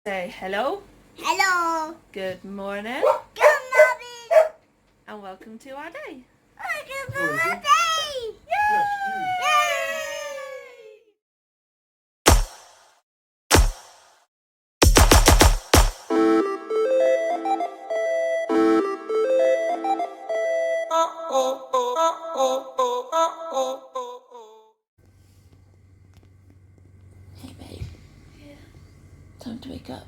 Say hello. Hello. Good morning. Good morning. And welcome to our day. Good morning. Yay! Hey babe. Yeah. Time to wake up.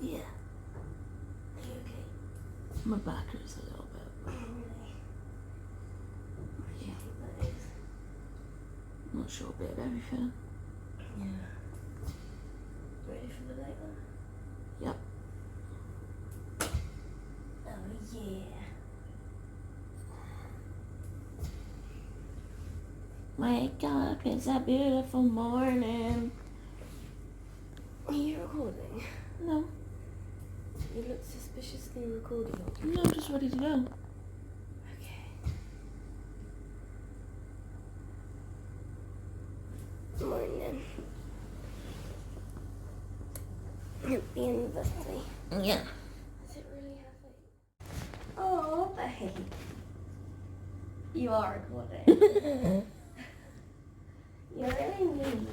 Yeah. Are you okay? My back hurts a little bit. Oh, really? What do you think that is? I'm not sure a bit of everything. Yeah. Ready for the night then? Yep. Oh, yeah. Wake up, it's a beautiful morning. Are you recording? No, You look suspiciously recording. no, I'm just ready to go. Okay. Morning. Happy anniversary. Yeah. Is it really happy? Oh, babe. You are recording. You're really mean.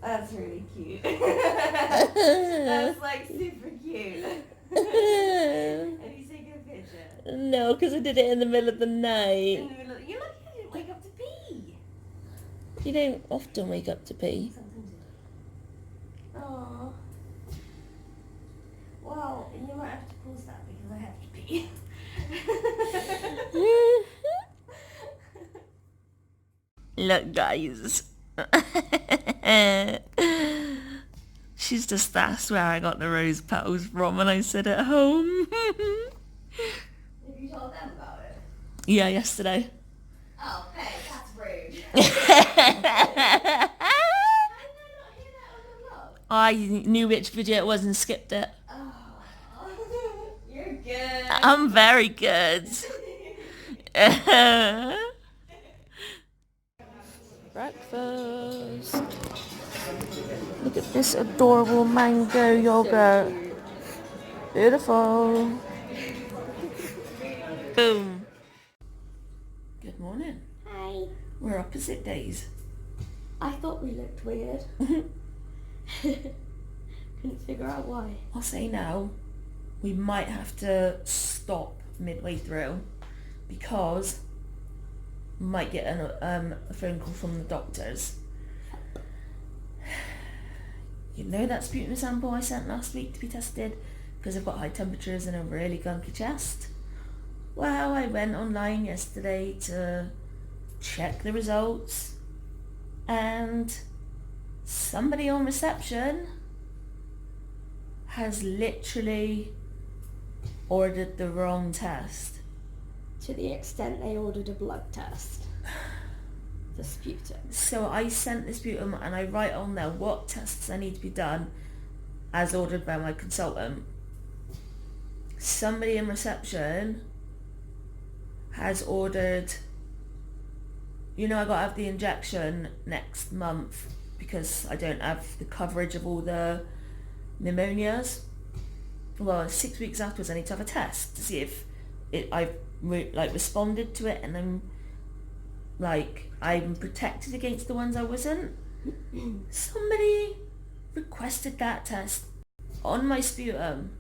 That's really cute. That's like super cute. And you take a picture. No, because I did it in the middle of the In night. the middle of, you're lucky I didn't wake up to pee. You don't often wake up to pee. Sometimes you do. Aww. Well, you might have to pause that because I have to pee. Look, guys. She's just asked where I got the rose petals from when I sit at home. Have you told them about it? Yeah, yesterday. Oh, hey, that's rude. How did I not hear that on the vlog? I knew which video it was and skipped it. Oh, you're good. I'm very good. Breakfast. Look at this adorable mango yogurt. Beautiful. Boom. Good morning. Hi. We're opposite days. I thought we looked weird. Couldn't figure out why. I'll say now, we might have to stop midway through because we might get a phone call from the doctors. You know that sputum sample I sent last week to be tested because I've got high temperatures and a really gunky chest? Well, I went online yesterday to check the results and somebody on reception has literally ordered the wrong test. To the extent they ordered a blood test. The sputum. So I sent the sputum and I write on there what tests I need to be done as ordered by my consultant. Somebody in reception has ordered, you know, I got to have the injection next month because I don't have the coverage of all the pneumonias. Well, 6 weeks afterwards I need to have a test to see if I've responded to it and I'm protected against the ones I wasn't. Somebody requested that test on my sputum.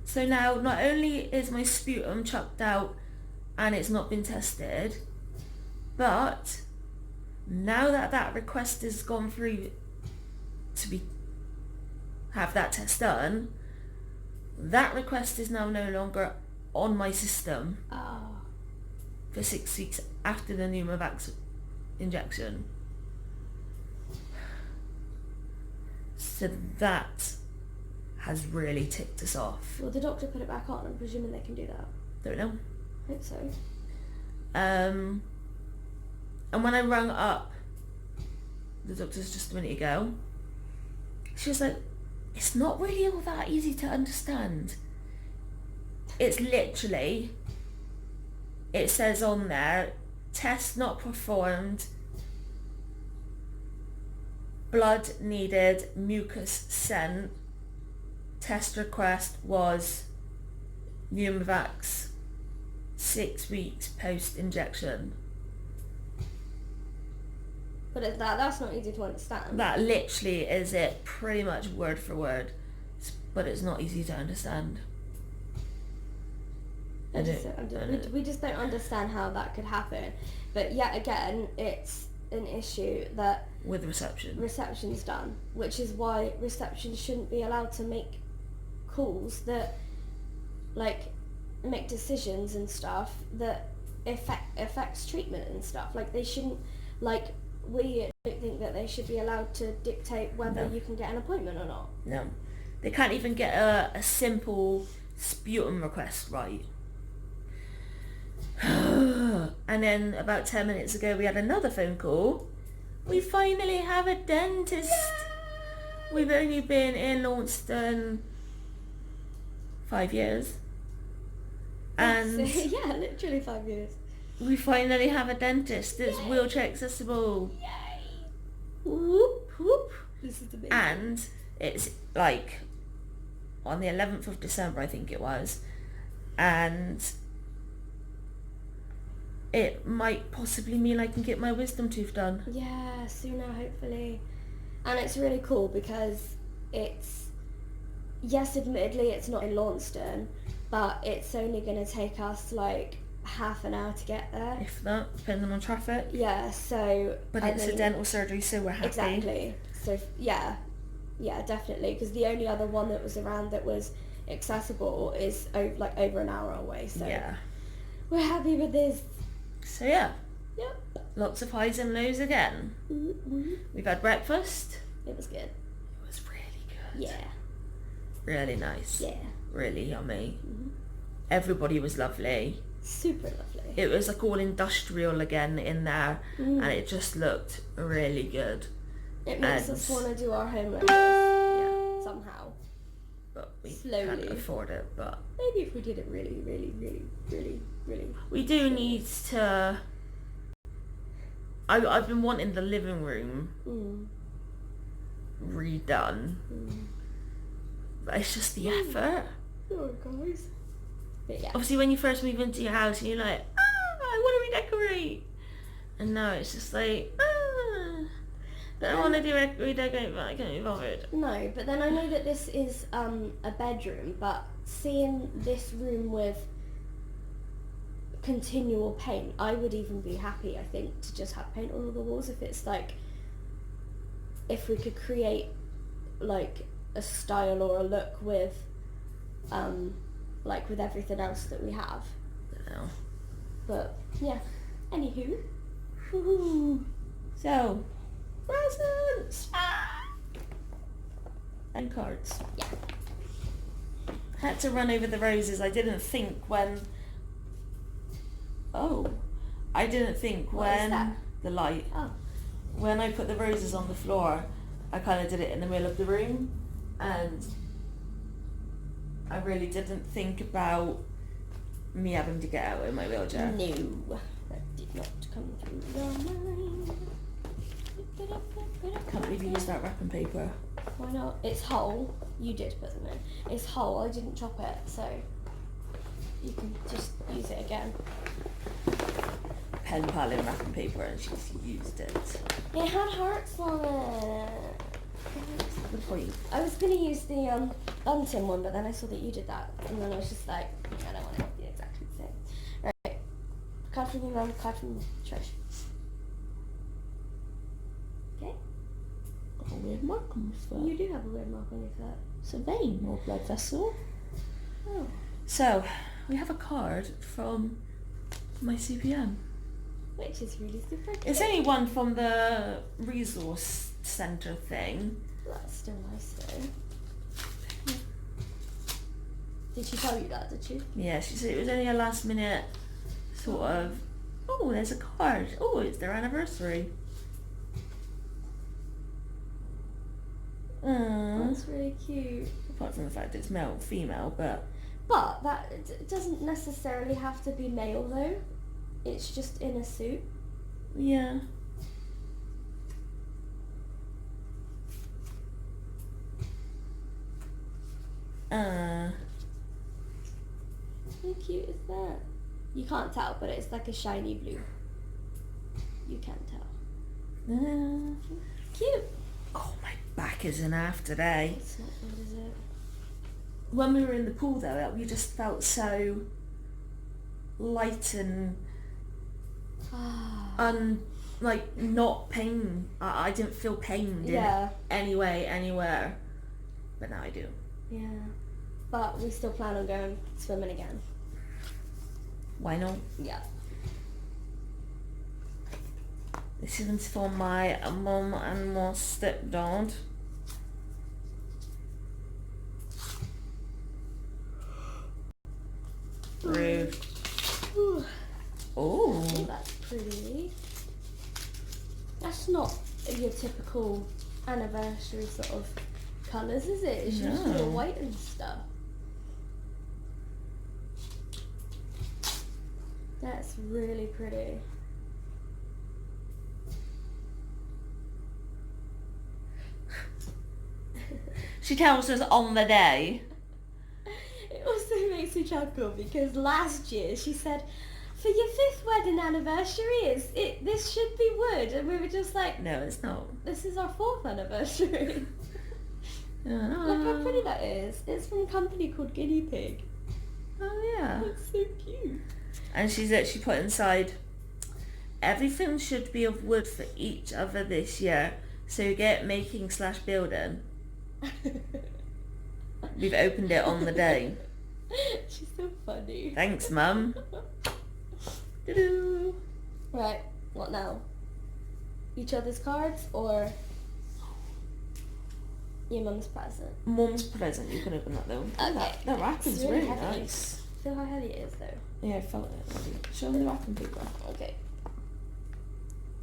So now not only is my sputum chucked out and it's not been tested, but now that request has gone through to have that test done, that request is now no longer on my system for 6 weeks after the pneumovax injection. So that has really ticked us off. Will the doctor put it back on? I'm presuming they can do that. Don't know. I hope so. And when I rung up the doctors just a minute ago. She was like, it's not really all that easy to understand. It's literally, it says on there, test not performed, blood needed, mucus sent, test request was Pneumovax 6 weeks post injection. But that's not easy to understand. That literally is it, pretty much word for word, but it's not easy to understand. We just don't understand how that could happen. But yet again, it's an issue that With reception's done, which is why reception shouldn't be allowed to make calls that, like, make decisions and stuff that affects treatment and stuff. Like, they shouldn't, like, we don't think that they should be allowed to dictate whether you can get an appointment or not. No. They can't even get a simple sputum request right. And then about 10 minutes ago we had another phone call. We finally have a dentist. Yeah! We've only been in Launceston 5 years. And yeah, literally 5 years. We finally have a dentist that's wheelchair accessible. Yay! Whoop whoop. This is amazing. And it's like on the 11th of December, I think it was, and it might possibly mean I can get my wisdom tooth done. Yeah, sooner hopefully. And it's really cool because it's, yes, admittedly it's not in Launceston, but it's only going to take us like half an hour to get there. If that, depending on traffic. Yeah, so... But it's a dental surgery, so we're happy. Exactly. So, yeah, definitely. Because the only other one that was around that was accessible is over an hour away. So yeah, we're happy with this. So yeah. Yep. Lots of highs and lows again. Mm-hmm. We've had breakfast. It was good. It was really good. Yeah. Really nice. Yeah. Really yummy. Mm-hmm. Everybody was lovely. Super lovely. It was like all industrial again in there, and it just looked really good. It makes us want to do our homework somehow. But we slowly can't afford it. But maybe if we did it really, really, really, really, really. We do need to. I've been wanting the living room redone, but it's just the effort. Oh, guys. But yeah. Obviously, when you first move into your house, and you're like, I want to redecorate, and now it's just like, I don't want to do redecorate, but I can't be bothered. No, but then I know that this is a bedroom, but seeing this room with continual paint, I would even be happy, I think, to just have paint on all the walls. If it's like, if we could create like a style or a look with like with everything else that we have. No. But yeah, anywho. So, presents and cards. Yeah. I had to run over the roses. I didn't think when the light. Oh. When I put the roses on the floor, I kind of did it in the middle of the room, and I really didn't think about me having to get out in my wheelchair. No, that did not come through your mind. Can't believe you used that wrapping paper. Why not? It's whole. You did put them in. It's whole. I didn't chop it, so you can just use it again. Pen pal in wrapping paper, and she's used it. It had hearts on it. Good point. I was going to use the bunting one, but then I saw that you did that, and then I was just like, I don't want it to be exactly the same. Right. Card from your mum, card from Trish. Okay? Got a weird mark on my foot. You do have a weird mark on your foot. It's a vein or blood vessel. Oh. So, we have a card from my CPM. Which is really super cute. It's only one from the resource centre thing. That's still nice though. Did she tell you that, did she? Yeah, she said it was only a last minute sort of, oh, there's a card. Oh, it's their anniversary. That's really cute. Apart from the fact it's male, female, but that it doesn't necessarily have to be male though. It's just in a suit. yeah. How cute is that? You can't tell, but it's like a shiny blue. You can tell. Cute. Oh, my back is in half today. It's not good, is it? When we were in the pool though, we just felt so light and like not pain. I didn't feel pained Yeah. in any way, anywhere. But now I do. Yeah. But we still plan on going swimming again. Why not? Yeah. This is for my mum and my stepdad. Rude. Ooh, Oh. that's pretty. That's not your typical anniversary sort of colours, is it? It's usually No. all white and stuff. That's really pretty. She tells us on the day. It also makes me chuckle because last year she said, for your 5th wedding anniversary, this should be wood. And we were just like, No, it's not. this is our 4th anniversary. Look how pretty that is. It's from a company called Guinea Pig. Oh yeah. It's so cute. And she's actually put inside, everything should be of wood for each other this year. So get making/building. We've opened it on the day. She's so funny. Thanks, Mum. Doo-doo. Right, what now? Each other's cards or your mum's present? Mum's present. You can open that though. Okay. That wrapping's It's really really heavy. nice. Feel how heavy it is though. Yeah, I felt it already. Show me the wrapping paper. Okay.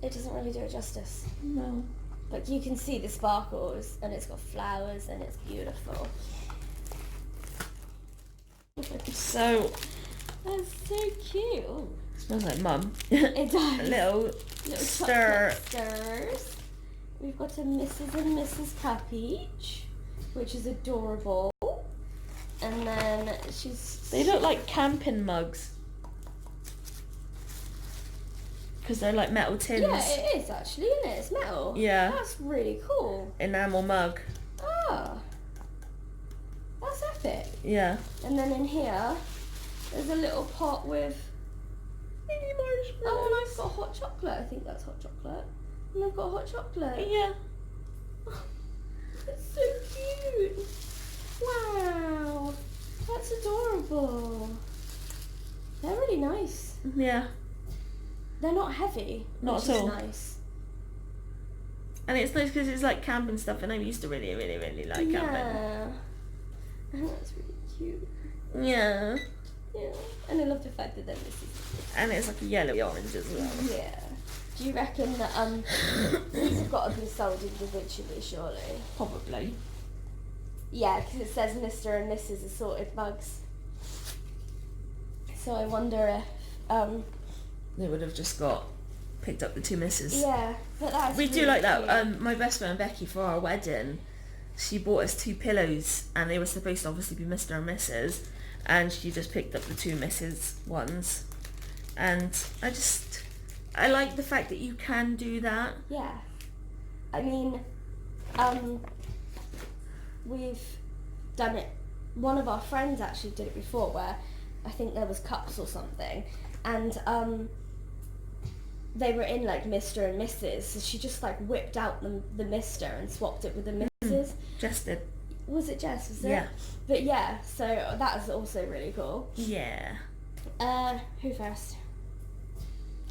It doesn't really do it justice. No. But you can see the sparkles and it's got flowers and it's beautiful. So, That's so cute. Ooh. smells like Mum. It does. A little stir. chocolate stirs. We've got a Mrs. and Mrs. Cup each, which is adorable. And then They look like camping mugs. Because they're like metal tins. Yeah, it is actually, isn't it? It's metal. Yeah. That's really cool. Enamel mug. Ah. That's epic. Yeah. And then in here, there's a little pot with Mini marshmallows. oh, and I've got hot chocolate. I think that's hot chocolate. And I've got hot chocolate. Yeah. It's so cute. Wow. That's adorable. They're really nice. Yeah. They're not heavy. Not which at is all. nice. And it's nice because it's like camping stuff, and I used to really, really, really like camping. Yeah. And that's really cute. Yeah. Yeah. And I love the fact that they're Mrs. And it's like a yellowy orange as well. Yeah. Do you reckon that these have got to be sold individually, surely? Probably. Yeah, because it says Mr. and Mrs. assorted mugs. So I wonder if They would have just picked up the two misses. yeah, but that's We really do like that. cute. My best friend Becky, for our wedding, she bought us 2 pillows, and they were supposed to obviously be Mr. and Mrs. And she just picked up the 2 Mrs. ones. And I like the fact that you can do that. Yeah. I mean, we've done it. One of our friends actually did it before, where I think there was cups or something, and they were in like Mr. and Mrs. So she just like whipped out the Mr. and swapped it with the Mrs. Just did. Was it Jess? Was it? Yeah. But yeah, so that is also really cool. Yeah. Who first?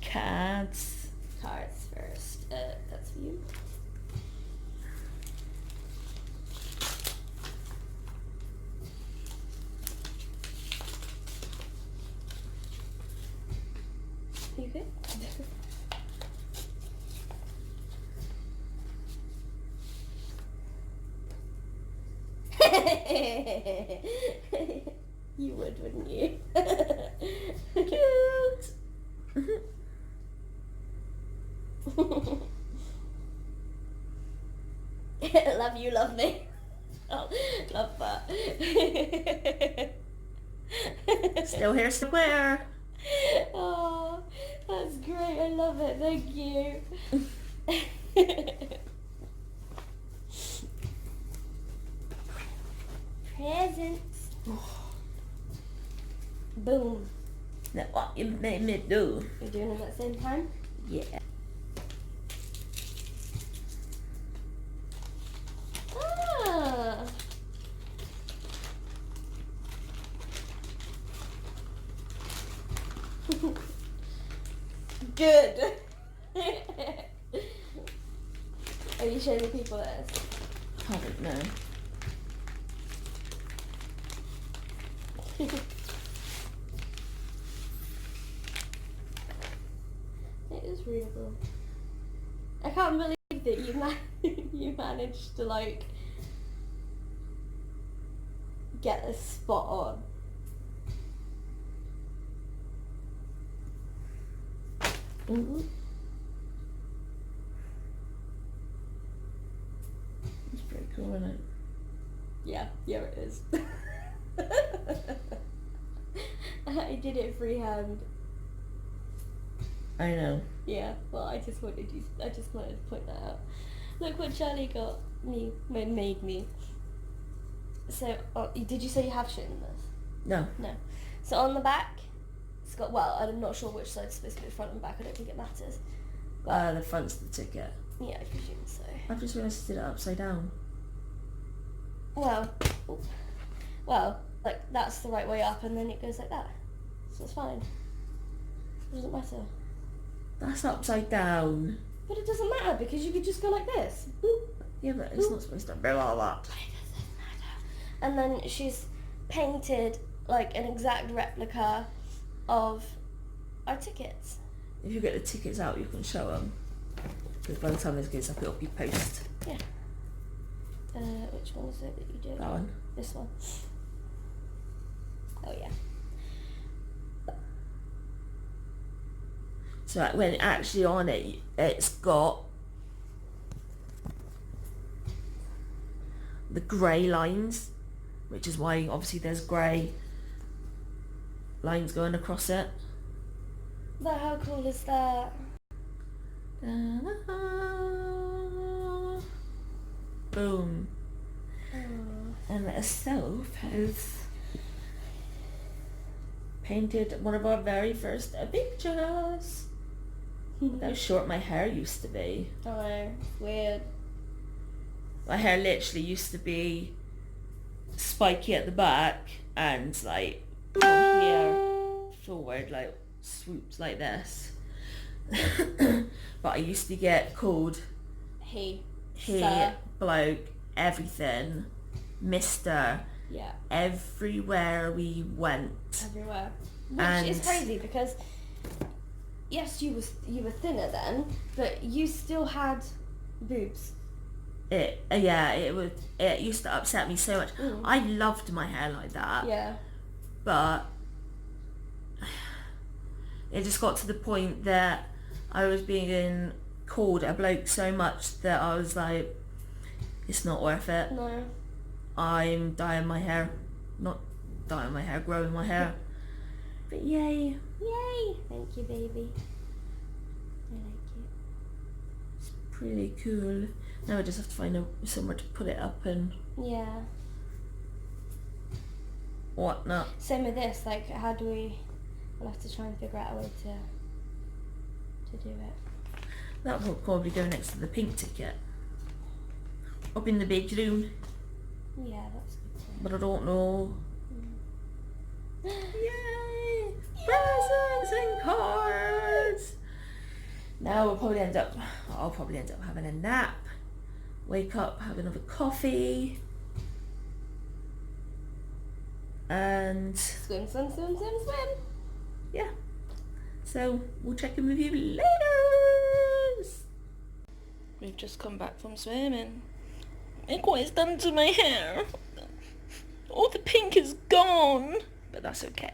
Cards. Cards first. That's for you. You good? You would, wouldn't you? Cute. Love you, love me. Oh, love that. Still here somewhere. Oh, that's great. I love it. Thank you. Presents. Boom. Now what you made me do? You're doing them at the same time? Yeah. Ah. Good. Are you showing the people this? I don't know. It is readable. I can't believe that you managed to like get this spot on. Mm-hmm. It's pretty cool, isn't it? Yeah, it is. I did it freehand. I know. Yeah, well, I just wanted to point that out. Look what Charlie got me, made me. So, did you say you have shit in this? No. No. So on the back, it's got, well, I'm not sure which side's supposed to be the front and back, I don't think it matters. The front's the ticket. Yeah, I presume so. I just realised I did it upside down. Well, like, that's the right way up and then it goes like that. So it's fine. It doesn't matter. That's upside down. But it doesn't matter because you could just go like this. Boop. Yeah, but it's Boop. not supposed to be like that. But it doesn't matter. And then she's painted like an exact replica of our tickets. If you get the tickets out, you can show them. Because by the time this goes up, it'll be post. Yeah. Which one is it that you did? That one. This one. Oh yeah. So when actually on it, it's got the grey lines, which is why obviously there's grey lines going across it. But how cool is that? Boom. Oh. And Soph has painted one of our very first pictures. How short my hair used to be. I know, weird. My hair literally used to be spiky at the back and like from here forward, like swoops like this. But I used to get called Hey, hey, bloke, everything, mister, yeah, everywhere we went. everywhere. Which And- is crazy because yes, you were thinner then, but you still had boobs. It used to upset me so much. Mm. I loved my hair like that. Yeah. But it just got to the point that I was being called a bloke so much that I was like, it's not worth it. No. I'm dyeing my hair. Not dyeing my hair, growing my hair. But yay. Yay! Thank you, baby. I like it. It's pretty cool. Now I just have to find somewhere to put it up and Yeah. whatnot. Same with this. Like, how do we? We'll have to try and figure out a way to do it. That will probably go next to the pink ticket. Up in the bedroom. Yeah, that's good. But I don't know. Yay! Presents and cards! Now I'll probably end up having a nap. Wake up, have another coffee. And Swim, swim, swim, swim, swim. yeah. So we'll check in with you later. We've just come back from swimming. Look what it's done to my hair. all the pink is gone, but that's okay.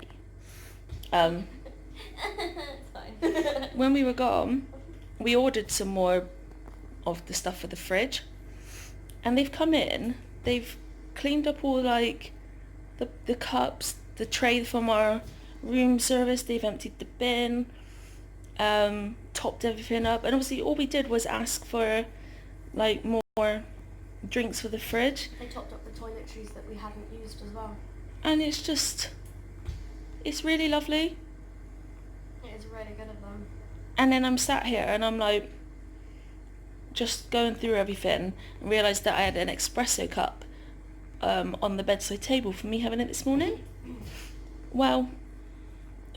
It's fine. When we were gone, we ordered some more of the stuff for the fridge, and they've come in, they've cleaned up all like the cups, the tray from our room service, they've emptied the bin, topped everything up, and obviously all we did was ask for like more drinks for the fridge. They topped up the toiletries that we hadn't used as well. And it's really lovely. It is really good of them. And then I'm sat here and I'm like just going through everything and realised that I had an espresso cup on the bedside table for me having it this morning. Well,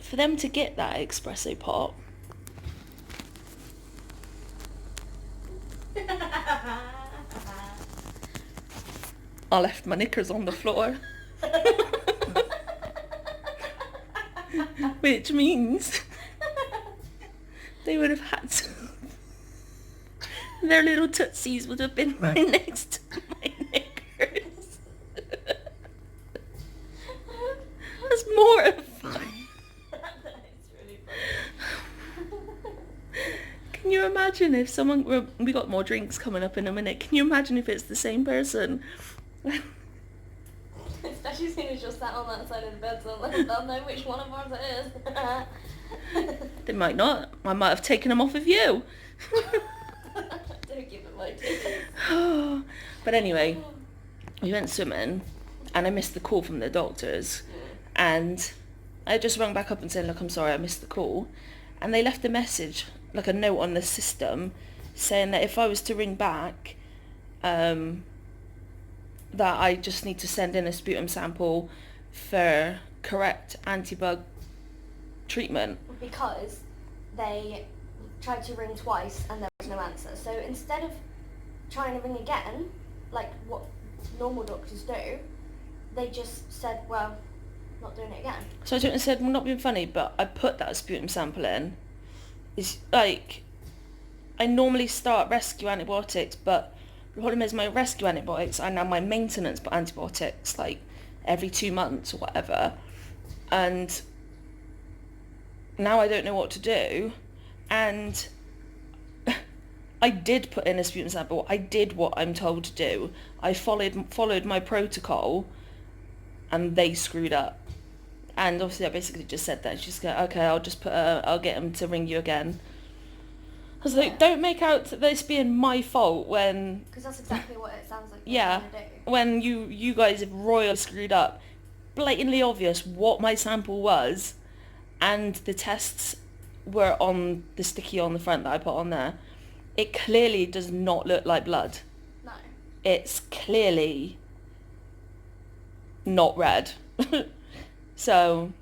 for them to get that espresso pot, I left my knickers on the floor. Which means they would have had to... Their little tootsies would have been right next to my knickers. That's mortifying. That's really funny. Can you imagine if someone... Well, we got more drinks coming up in a minute. Can you imagine if it's the same person? Especially as soon as you're sat on that side of the bed, so they'll know which one of ours it is. They might not. I might have taken them off of you. Don't give them ideas. But anyway, we went swimming and I missed the call from the doctors, and I just rang back up and said, look, I'm sorry, I missed the call, and they left a message, like a note on the system, saying that if I was to ring back, that I just need to send in a sputum sample for correct antibug treatment. Because they tried to ring twice and there was no answer. So instead of trying to ring again, like what normal doctors do, they just said, well, not doing it again. So I turned and said, well, not being funny, but I put that sputum sample in. It's like, I normally start rescue antibiotics, but the problem is my rescue antibiotics are now my maintenance antibiotics, like every 2 months or whatever. And now I don't know what to do. And I did put in a sputum sample. I did what I'm told to do. I followed my protocol, and they screwed up. And obviously I basically just said that. She's like, okay, I'll get them to ring you again. I was like, don't make out this being my fault when... Because that's exactly what it sounds like. Yeah, when you guys have royally screwed up. Blatantly obvious what my sample was, and the tests were on the sticky on the front that I put on there. It clearly does not look like blood. No. It's clearly not red. So,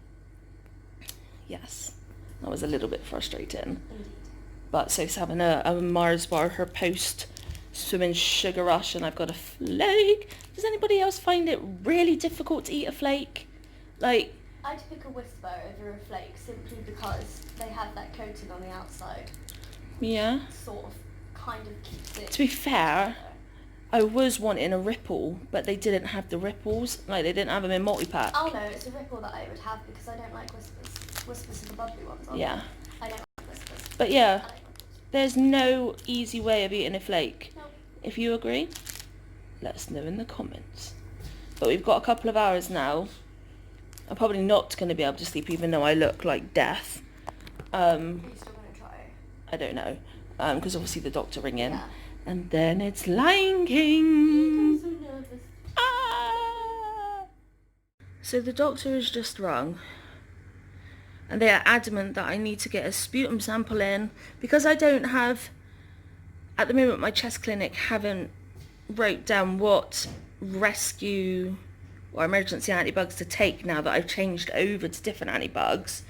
yes, that was a little bit frustrating. Indeed. But Sophie's having a Mars bar, her post-swimming sugar rush, and I've got a flake. Does anybody else find it really difficult to eat a flake? Like... I'd pick a Whisper over a flake simply because they have that coating on the outside. Yeah. Sort of, kind of keeps it... To be fair, I was wanting a ripple, but they didn't have the ripples. Like, they didn't have them in multi-pack. Oh no, it's a Ripple that I would have because I don't like Whispers. Whispers are the bubbly ones, aren't Yeah. they? I don't like Whispers. But I yeah, like Ripples. there's no easy way of eating a flake. Nope. If you agree, let us know in the comments. But we've got a couple of hours now. I'm probably not going to be able to sleep even though I look like death. Are you still going to try? I don't know. Because obviously the doctor ring in. Yeah. And then it's Lion King. I'm so nervous. Ah! So the doctor has just rung. And they are adamant that I need to get a sputum sample in. Because I don't have... At the moment, my chest clinic haven't wrote down what rescue or emergency antibiotics to take now that I've changed over to different antibiotics.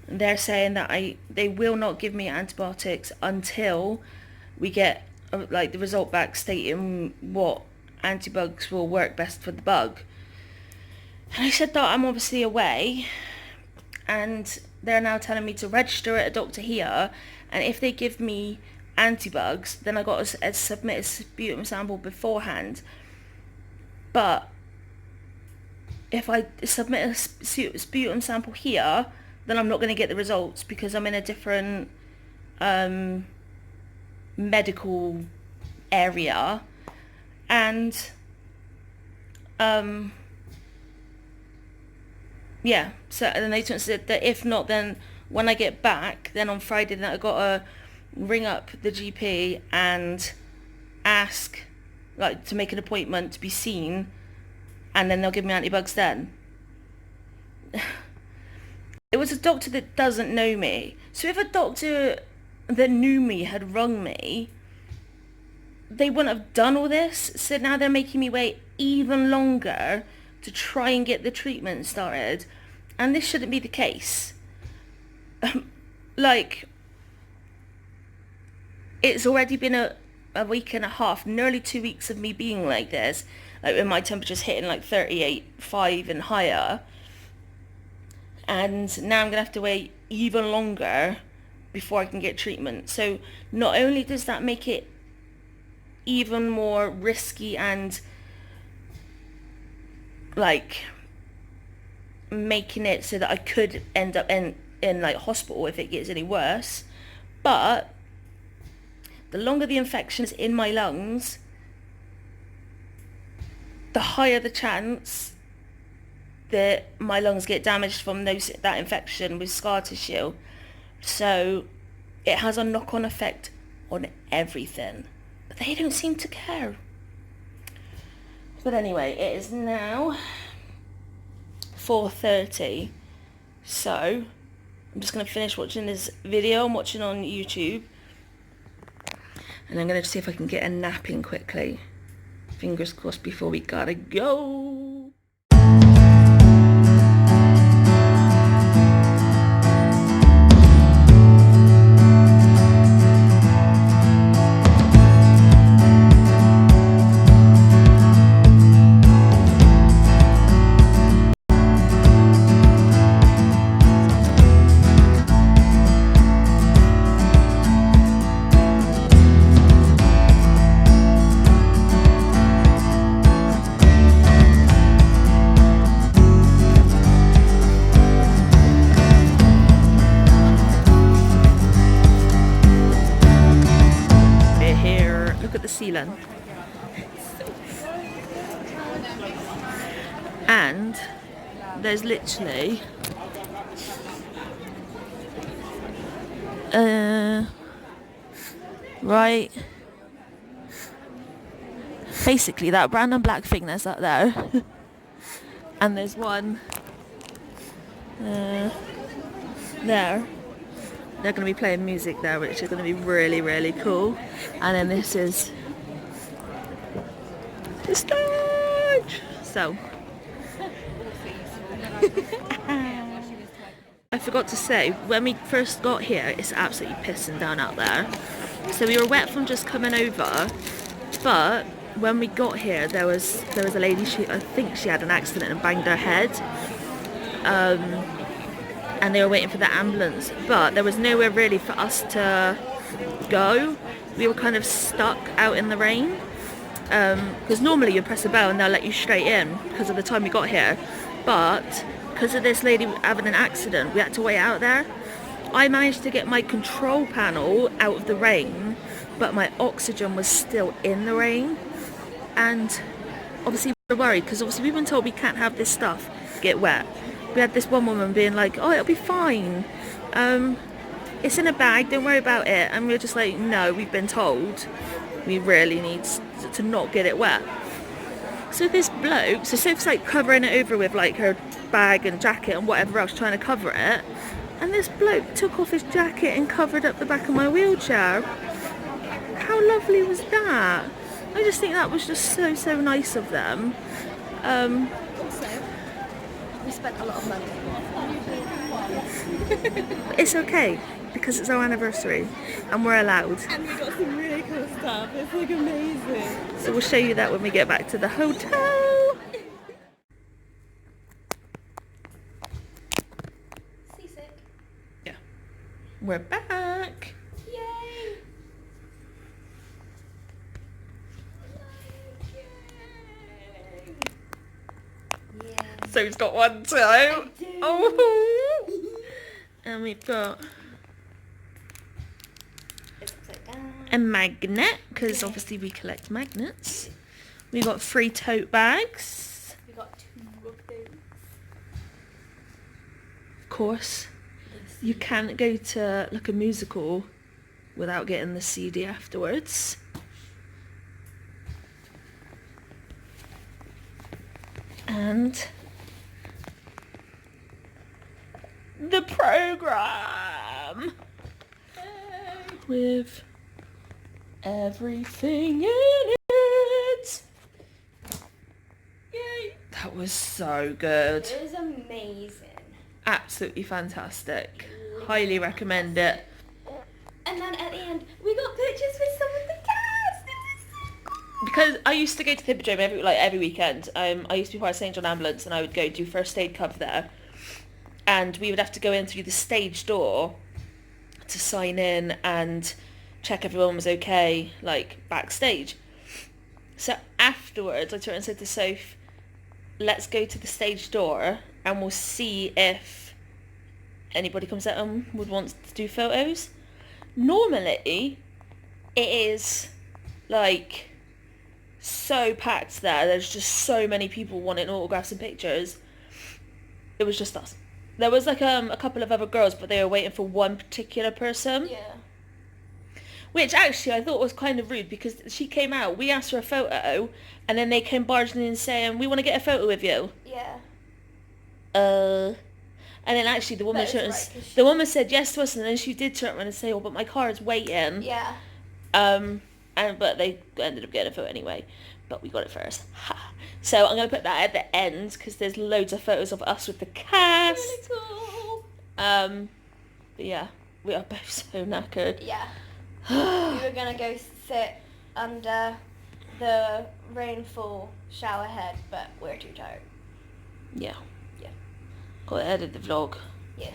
They're saying that they will not give me antibiotics until we get like the result back stating what antibiotics will work best for the bug. And I said that I'm obviously away, and they're now telling me to register at a doctor here, and if they give me antibugs, then I got to submit a sputum sample beforehand. But if I submit a sputum sample here, then I'm not going to get the results because I'm in a different medical area, and yeah, so then they said that if not, then when I get back, then on Friday, then I gotta ring up the GP and ask, like, to make an appointment to be seen, and then they'll give me antibiotics then. It was a doctor that doesn't know me. So if a doctor that knew me had rung me, they wouldn't have done all this. So now they're making me wait even longer to try and get the treatment started. And this shouldn't be the case. Like, it's already been a week and a half, nearly 2 weeks of me being like this. Like, when my temperature's hitting like 38.5 and higher. And now I'm going to have to wait even longer before I can get treatment. So not only does that make it even more risky and like making it so that I could end up in like hospital if it gets any worse, but the longer the infection is in my lungs, the higher the chance that my lungs get damaged from that infection with scar tissue. So it has a knock-on effect on everything. But they don't seem to care. But anyway, it is now 4:30. So I'm just going to finish watching this video I'm watching on YouTube. And I'm going to see if I can get a nap in quickly. Fingers crossed before we gotta go. Ceiling. And there's literally right, basically that brown and black thing that's up there and there's one there. They're going to be playing music there, which is going to be really, really cool. And then this is the stage. So I forgot to say, when we first got here, it's absolutely pissing down out there. So we were wet from just coming over, but when we got here, there was a lady. I think she had an accident and banged her head. And they were waiting for the ambulance, but there was nowhere really for us to go. We were kind of stuck out in the rain, because normally you press a bell and they'll let you straight in because of the time we got here, but because of this lady having an accident, we had to wait out there. I managed to get my control panel out of the rain, but my oxygen was still in the rain, and obviously we were worried because obviously we've been told we can't have this stuff get wet. We had this one woman being like, oh, it'll be fine. It's in a bag, don't worry about it. And we were just like, no, we've been told we really need to not get it wet. So this bloke, so Sophie's like covering it over with like her bag and jacket and whatever else, trying to cover it. And this bloke took off his jacket and covered up the back of my wheelchair. How lovely was that? I just think that was just so, so nice of them. We spent a lot of money. It's okay, because it's our anniversary and we're allowed. And we got some really cool stuff. It's like amazing. So we'll show you that when we get back to the hotel. Seasick. Yeah. We're back. Yay! Yes. So's got one too. do. Oh. And we've got It's upside down. a magnet, because Yeah. obviously we collect magnets. We got 3 tote bags. We got 2 of those. Of course, you can't go to like a musical without getting the CD afterwards. And the program with everything in it. Yay! That was so good. It was amazing. Absolutely fantastic. Highly recommend it. And then at the end, we got pictures with some of the cast. It was so cool. Because I used to go to the hippodrome every weekend. I used to be part of St John Ambulance, and I would go do first aid cover there. And we would have to go in through the stage door to sign in and check everyone was okay, like backstage. So afterwards, I turned and said to Soph, let's go to the stage door and we'll see if anybody comes out and would want to do photos. Normally, it is like so packed there. There's just so many people wanting autographs and pictures. It was just us. There was like a couple of other girls, but they were waiting for one particular person. Yeah. Which actually I thought was kind of rude, because she came out, we asked for a photo, and then they came barging in saying, we want to get a photo with you. Yeah. And then actually the woman But it's turned, right, 'cause the woman said yes to us, and then she did turn around and say, oh, but my car is waiting. Yeah. But they ended up getting a photo anyway, but we got it first. Ha. So I'm going to put that at the end, because there's loads of photos of us with the cast. Really cool. But yeah, we are both so knackered. Yeah. We were gonna go sit under the rainfall shower head, but we're too tired. Yeah. Yeah. Got to edit the vlog. Yeah.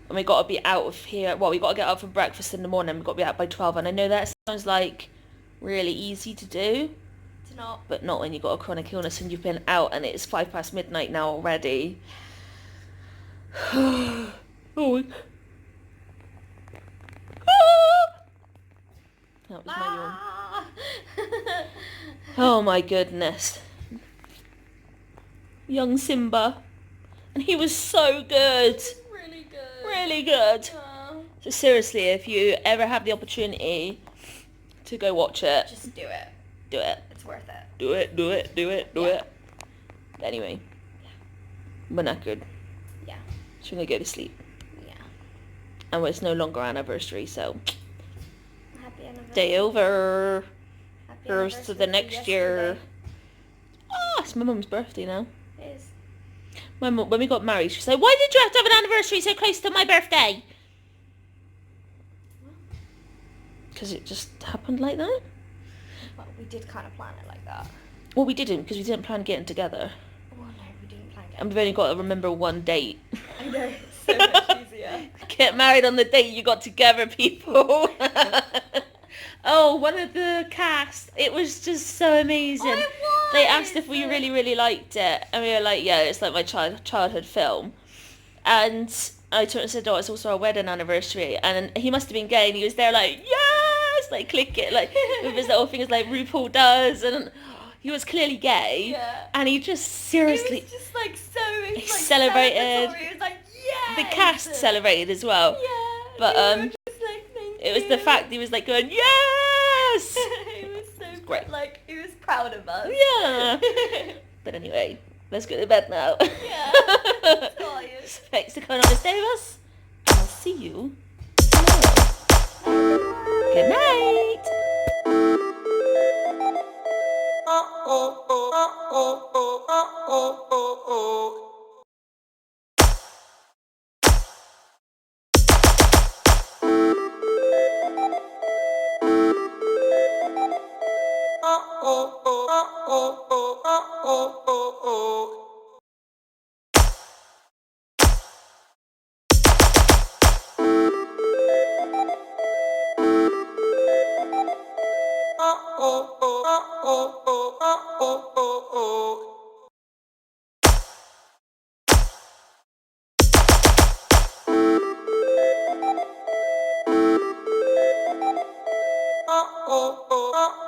And we got to be out of here. Well, we got to get up for breakfast in the morning. We've got to be out by 12. And I know that sounds like really easy to do, It's not. but not when you've got a chronic illness and you've been out and it's 5 past midnight now already. Oh. That was my yawn. Ah! Oh my goodness. Young Simba. And he was so good. Really good. Really good. Oh, So seriously, if you ever have the opportunity to go watch it, just do it. do it. It's worth it. Do it, do it, do it, do Yeah. it. But anyway, we're knackered. Yeah. So we're going to go to sleep. Yeah. And it's no longer our anniversary, so Happy anniversary. day over. Happy Here's to the anniversary next year. yesterday. Oh, it's my mum's birthday now. It is. My mum, when we got married, she said, why did you have to have an anniversary so close to my birthday? Because it just happened like that. Well, we did kind of plan it like that. Well, we didn't, because we didn't plan getting together. Well, no, we didn't plan it. And we've only got to remember one date. I know, it's so much easier. Get married on the date you got together, people. Oh, one of the cast. It was just so amazing. Oh, it was! They asked if we really, really liked it. And we were like, yeah, it's like my childhood film. And I turned and said, oh, it's also our wedding anniversary. And he must have been gay. And he was there like, yes! Like, click it. Like, with his little fingers like RuPaul does. And he was clearly gay. Yeah. And he just seriously... He was just like so... He was, like, celebrated. celebratory. He was like, yes! The cast celebrated as well. Yeah. But, we were just like, thank it was you. the fact he was like going, yes! He was so great. like, he was proud of us. Yeah. But anyway, let's go to bed now. Yeah. Tired. Thanks for coming on this day with us. I'll see you tomorrow. Good night.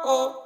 oh.